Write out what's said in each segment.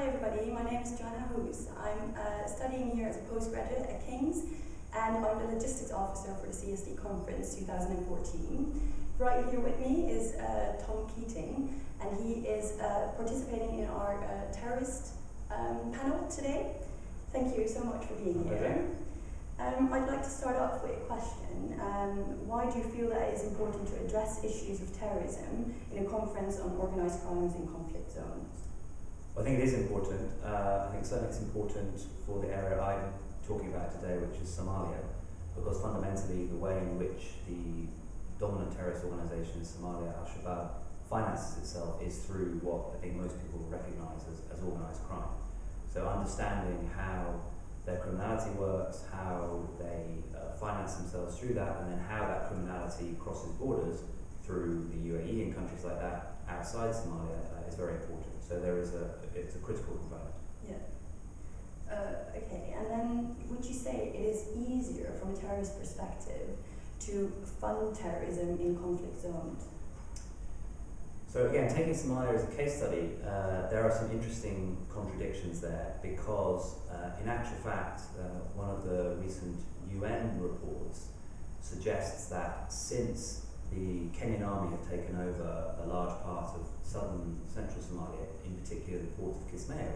everybody, my name is Johanna Hoes. I'm studying here as a postgraduate at King's, and I'm the logistics officer for the CSD Conference 2014. Right here with me is Tom Keatinge, and he is participating in our terrorist panel today. Thank you so much for being here. I'd like to start off with a question. Why do you feel that it is important to address issues of terrorism in a conference on organised crimes in conflict zones? I think it is important. I think certainly it's important for the area I'm talking about today, which is Somalia, because fundamentally the way in which the dominant terrorist organisation in Somalia, Al-Shabaab, finances itself is through what I think most people recognise as organised crime. So understanding how their criminality works, how they finance themselves through that, and then how that criminality crosses borders through the UAE and countries like that outside Somalia is very important. So it's a critical component. Yeah. Okay, and then would you say it is easier from a terrorist perspective to fund terrorism in conflict zones? So again, taking Somalia as a case study, there are some interesting contradictions there because in actual fact, one of the recent UN reports suggests that since the Kenyan army have taken over a large part of southern central Somalia, in particular the port of Kismayo,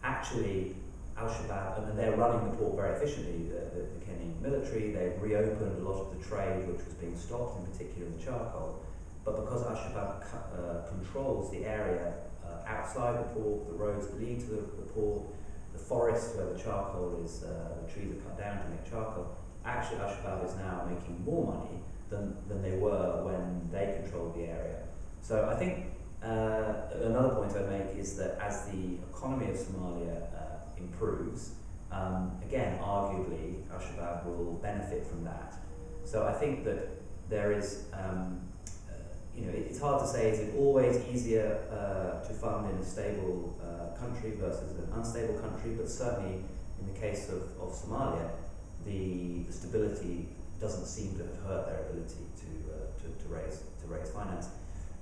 actually Al-Shabaab, and they're running the port very efficiently, the Kenyan military, they've reopened a lot of the trade which was being stopped, in particular the charcoal, but because Al-Shabaab controls the area outside the port, the roads that lead to the port, the forest where the charcoal is, the trees are cut down to make charcoal, actually Al-Shabaab is now making more money than they were when they controlled the area. So I think another point I'd make is that as the economy of Somalia improves, again, arguably, Al-Shabaab will benefit from that. So I think that there is, it's hard to say, is it always easier to fund in a stable country versus an unstable country, but certainly in the case of Somalia, the stability doesn't seem to have hurt their ability to raise finance.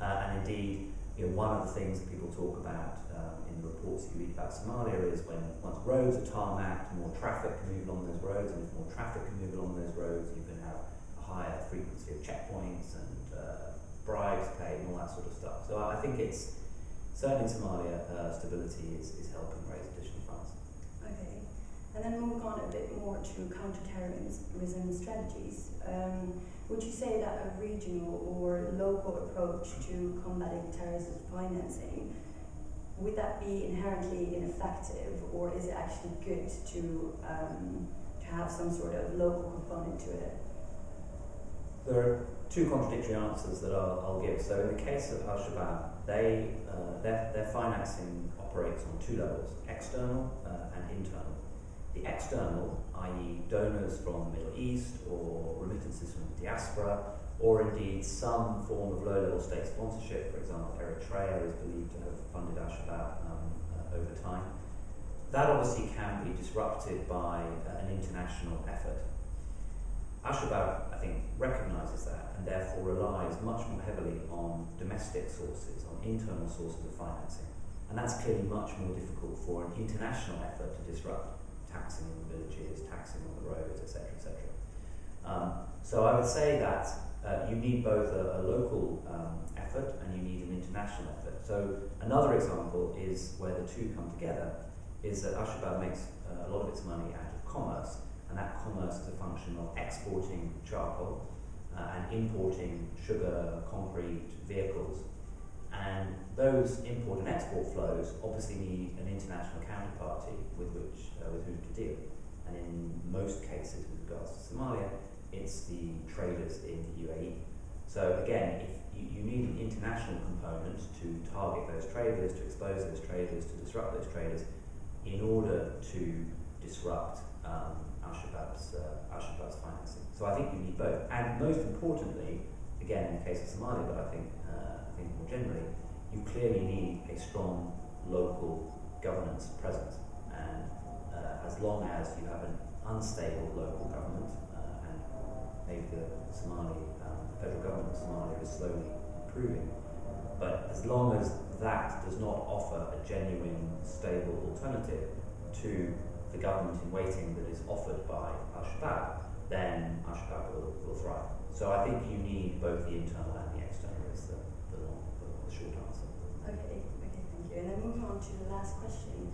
And indeed, one of the things that people talk about in the reports that you read about Somalia is once roads are tarmacked, more traffic can move along those roads, and if more traffic can move along those roads, you can have a higher frequency of checkpoints and bribes paid and all that sort of stuff. So I think it's certainly in Somalia, stability is helping raise additional funds. Okay, and then moving on a bit more to counter-terrorism strategies. Would you say that a regional or local approach to combating terrorist financing, would that be inherently ineffective, or is it actually good to have some sort of local component to it? There are two contradictory answers that I'll give. So in the case of Al-Shabaab, their financing operates on two levels, external and internal. The external, i.e. donors from the Middle East or remittances from the diaspora, or indeed some form of low-level state sponsorship, for example, Eritrea is believed to have funded Al-Shabaab over time. That obviously can be disrupted by an international effort. Al-Shabaab, I think, recognises that and therefore relies much more heavily on domestic sources, on internal sources of financing. And that's clearly much more difficult for an international effort to disrupt, taxing in the villages, taxing on the roads, etc., etc. So I would say that you need both a local effort and you need an international effort. So another example is where the two come together, is that Al-Shabaab makes a lot of its money out of commerce, and that commerce is a function of exporting charcoal and importing sugar, concrete, vehicles. And those import and export flows obviously need an international counterparty with whom to deal. And in most cases, with regards to Somalia, it's the traders in the UAE. So again, if you need an international component to target those traders, to expose those traders, to disrupt those traders, in order to disrupt Al-Shabaab's financing. So I think you need both. And most importantly, again in the case of Somalia, but I think more generally, you clearly need a strong local governance presence. And as long as you have an unstable local government, and maybe the Somali federal government of Somalia is slowly improving, but as long as that does not offer a genuine, stable alternative to the government in waiting that is offered by Al-Shabaab, then Al-Shabaab will thrive. So I think you need both the internal and the external is the short answer. Okay, thank you. And then moving on to the last question,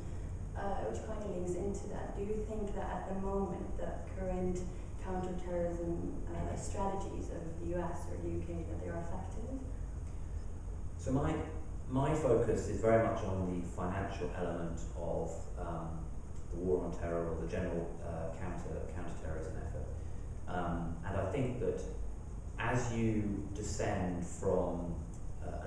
which kind of links into that. Do you think that at the moment the current counterterrorism strategies of the US or the UK, that they are effective? So my focus is very much on the financial element of the war on terror, or the general counterterrorism effort. And I think that as you descend from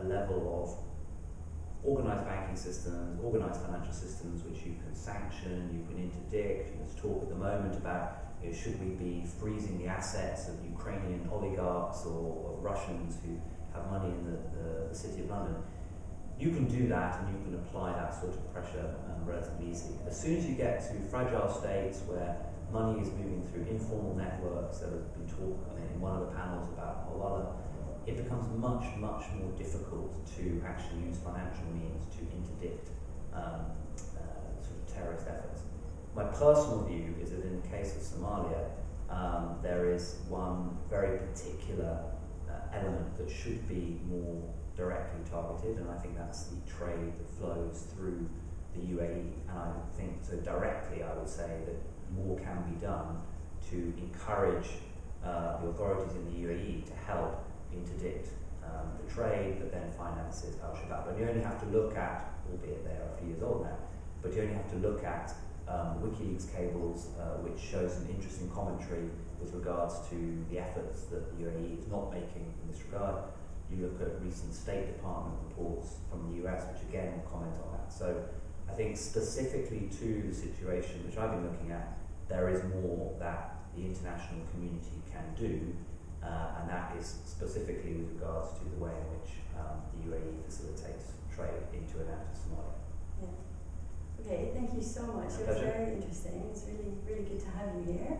a level of organised banking systems, organised financial systems, which you can sanction, you can interdict, there's talk at the moment about should we be freezing the assets of Ukrainian oligarchs or Russians who have money in the City of London. You can do that and you can apply that sort of pressure relatively easily. As soon as you get to fragile states where money is moving through informal networks, there has been talk in one of the panels about Hawala, it becomes much, much more difficult to actually use financial means to interdict sort of terrorist efforts. My personal view is that in the case of Somalia, there is one very particular element that should be more directly targeted, and I think that's the trade that flows through the UAE. And I think so directly I would say that more can be done to encourage the authorities in the UAE to help interdict the trade that then finances Al-Shabaab. And you only have to look at, albeit they are a few years old now, but you only have to look at WikiLeaks cables, which show some interesting commentary with regards to the efforts that the UAE is not making in this regard. You look at recent State Department reports from the US, which again will comment on that. So I think specifically to the situation which I've been looking at, there is more that the international community can do, and that is specifically with regards to the way in which the UAE facilitates trade into and out of Somalia. Yeah. Okay, thank you so much. It was very interesting. It's really, really good to have you here.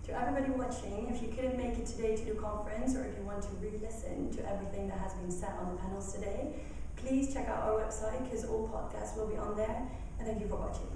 To everybody watching, if you couldn't make it today to the conference, or if you want to re-listen to everything that has been said on the panels today, please check out our website because all podcasts will be on there. And thank you for watching.